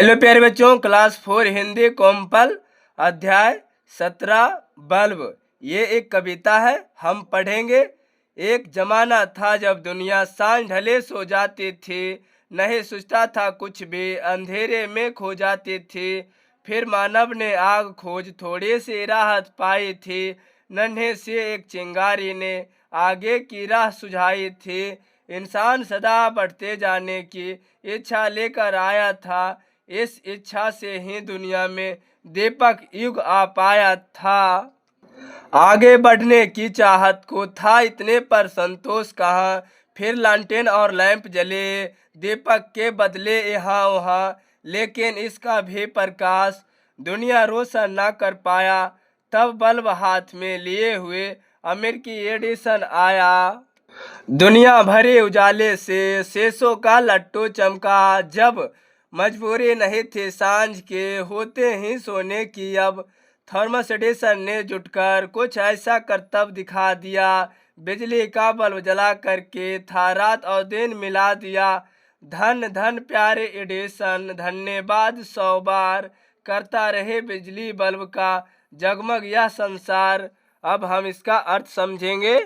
Hello प्यारे बच्चों, class 4 Hindi Compal अध्याय 17 बल्ब। ये एक कविता है, हम पढ़ेंगे। एक जमाना था जब दुनिया सांझ ढले सो जाती थी, नहीं सोचता था कुछ भी, अंधेरे में खो जाती थी। फिर मानव ने आग खोज थोड़ी सी राहत पाई थी, नन्हे से एक चिंगारी ने आगे की राह सुझाई थी। इंसान सदा बढ़ते जाने की इच्छा लेकर आया था, इस इच्छा से ही दुनिया में दीपक युग आ पाया था। आगे बढ़ने की चाहत को था इतने पर संतोष कहाँ, फिर लालटेन और लैंप जले दीपक के बदले यहाँ वहाँ, लेकिन इसका भी प्रकाश दुनिया रोशन ना कर पाया। तब बल्ब हाथ में लिए हुए अमेरिकी एडिसन आया। दुनिया भरे उजाले से शीशों का लट्टू चमका, जब मजबूरी नहीं थी सांझ के होते ही सोने की। अब थॉमस एडिसन ने जुटकर कुछ ऐसा करतब दिखा दिया, बिजली का बल्ब जला करके था रात और दिन मिला दिया। धन धन प्यारे एडिसन, धन्यवाद 100 बार, करता रहे बिजली बल्ब का जगमग यह संसार। अब हम इसका अर्थ समझेंगे।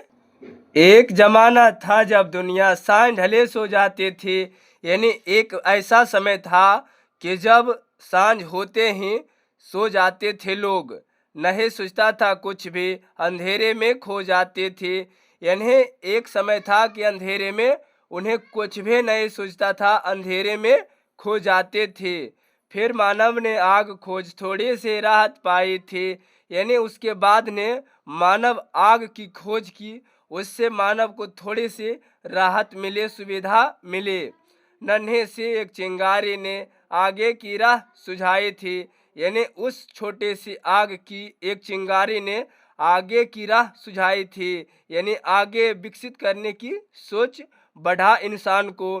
एक जमाना था जब दुनिया सांझ ढले सो जाती थी, यानी एक ऐसा समय था कि जब सांझ होते ही सो जाते थे लोग, नहीं सोचता था कुछ भी, अंधेरे में खो जाते थे। यानी एक समय था कि अंधेरे में उन्हें कुछ भी नहीं सोचता था, अंधेरे में खो जाते थे। फिर मानव ने आग खोज थोड़ी सी राहत पाई थी, यानी उसके बाद ने मानव आग की खोज की, उससे मानव को थोड़ी सी राहत मिले, सुविधा मिले। नन्हे से एक चिंगारी ने आगे की राह सुझाई थी, यानी उस छोटे सी आग की एक चिंगारी ने आगे की राह सुझाई थी, यानी आगे विकसित करने की सोच बढ़ा इंसान को।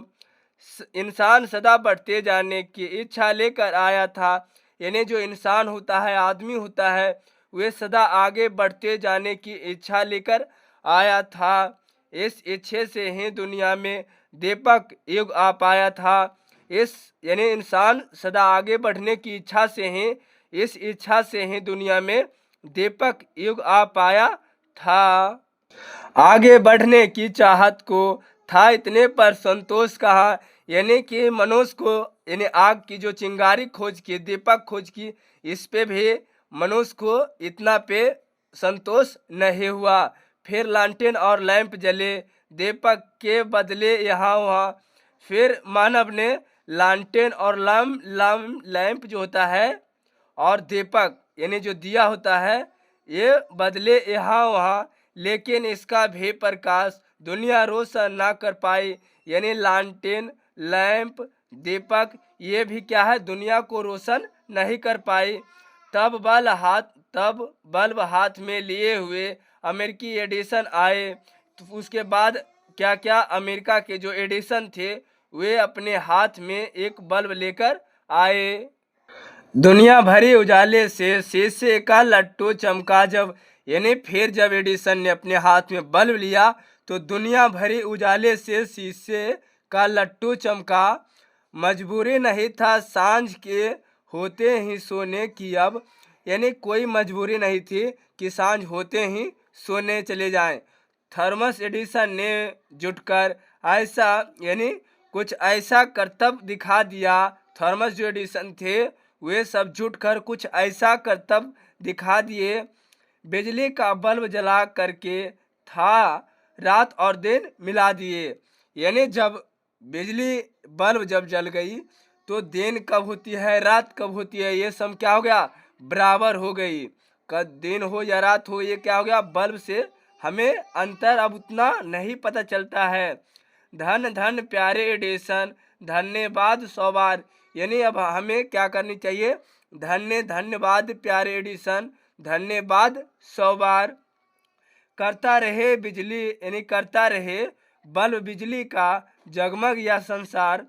इंसान सदा बढ़ते जाने की इच्छा लेकर आया था, यानी जो इंसान होता है, आदमी होता है, वे सदा आगे बढ़ते जाने की इच्छा लेकर आया था। इस इच्छे से ही दुनिया में दीपक युग आ पाया था। इस यानी इंसान सदा आगे बढ़ने की इच्छा से ही, इस इच्छा से ही दुनिया में दीपक युग आ पाया था। आगे बढ़ने की चाहत को था इतने पर संतोष कहा, यानी कि मनुष्य को, यानी आग की जो चिंगारी खोज की, दीपक खोज की, इस पे भी मनुष्य को इतना पे संतोष नहीं हुआ। फिर लालटेन और लैंप जले दीपक के बदले यहाँ वहाँ। फिर मानव ने लालटेन और लैंप जो होता है और दीपक यानी जो दिया होता है, ये बदले यहाँ वहाँ, लेकिन इसका भी प्रकाश दुनिया रोशन ना कर पाई। यानी लालटेन, लैंप, दीपक ये भी क्या है, दुनिया को रोशन नहीं कर पाई। तब बल्ब हाथ में लिए हुए अमेरिकी एडिसन आए। तो उसके बाद क्या क्या, अमेरिका के जो एडिसन थे वे अपने हाथ में एक बल्ब लेकर आए। दुनिया भरी उजाले से शीशे का लट्टू चमका, जब यानी फिर जब एडिसन ने अपने हाथ में बल्ब लिया तो दुनिया भरी उजाले से शीशे का लट्टू चमका। मजबूरी नहीं था सांझ के होते ही सोने की। अब यानी कोई मजबूरी नहीं थी कि सांझ होते ही सोने चले जाएं। थॉमस एडिसन ने जुटकर ऐसा यानी कुछ ऐसा करतब दिखा दिया। थॉमस जो एडिसन थे वे सब जुटकर कुछ ऐसा करतब दिखा दिए, बिजली का बल्ब जला करके था रात और दिन मिला दिए। यानी जब बिजली बल्ब जब जल गई तो दिन कब होती है, रात कब होती है, ये सब क्या हो गया, बराबर हो गई। कब दिन हो या रात हो, ये क्या हो गया, बल्ब से हमें अंतर अब उतना नहीं पता चलता है। धन धन प्यारे एडिसन, धन्यवाद 100 बार। यानी अब हमें क्या करनी चाहिए, धन्यवाद प्यारे एडिसन, धन्यवाद 100 बार। करता रहे बिजली, यानी करता रहे बल्ब बिजली का जगमग या संसार।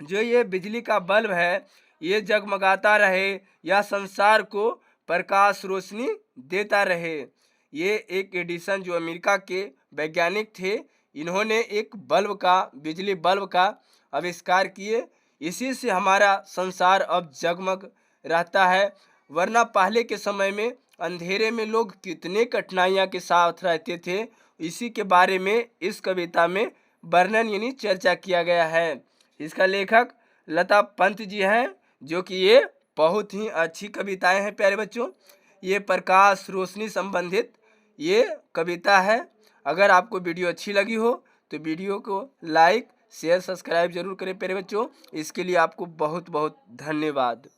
जो ये बिजली का बल्ब है ये जगमगाता रहे या संसार को प्रकाश रोशनी देता रहे। ये एक एडिसन जो अमेरिका के वैज्ञानिक थे, इन्होंने एक बल्ब का, बिजली बल्ब का आविष्कार किए। इसी से हमारा संसार अब जगमग रहता है, वरना पहले के समय में अंधेरे में लोग कितने कठिनाइयाँ के साथ रहते थे, इसी के बारे में इस कविता में वर्णन यानी चर्चा किया गया है। इसका लेखक लता पंत जी हैं, जो कि ये बहुत ही अच्छी कविताएं हैं प्यारे बच्चों। ये प्रकाश रोशनी संबंधित ये कविता है। अगर आपको वीडियो अच्छी लगी हो तो वीडियो को लाइक शेयर सब्सक्राइब जरूर करें प्यारे बच्चों। इसके लिए आपको बहुत बहुत धन्यवाद।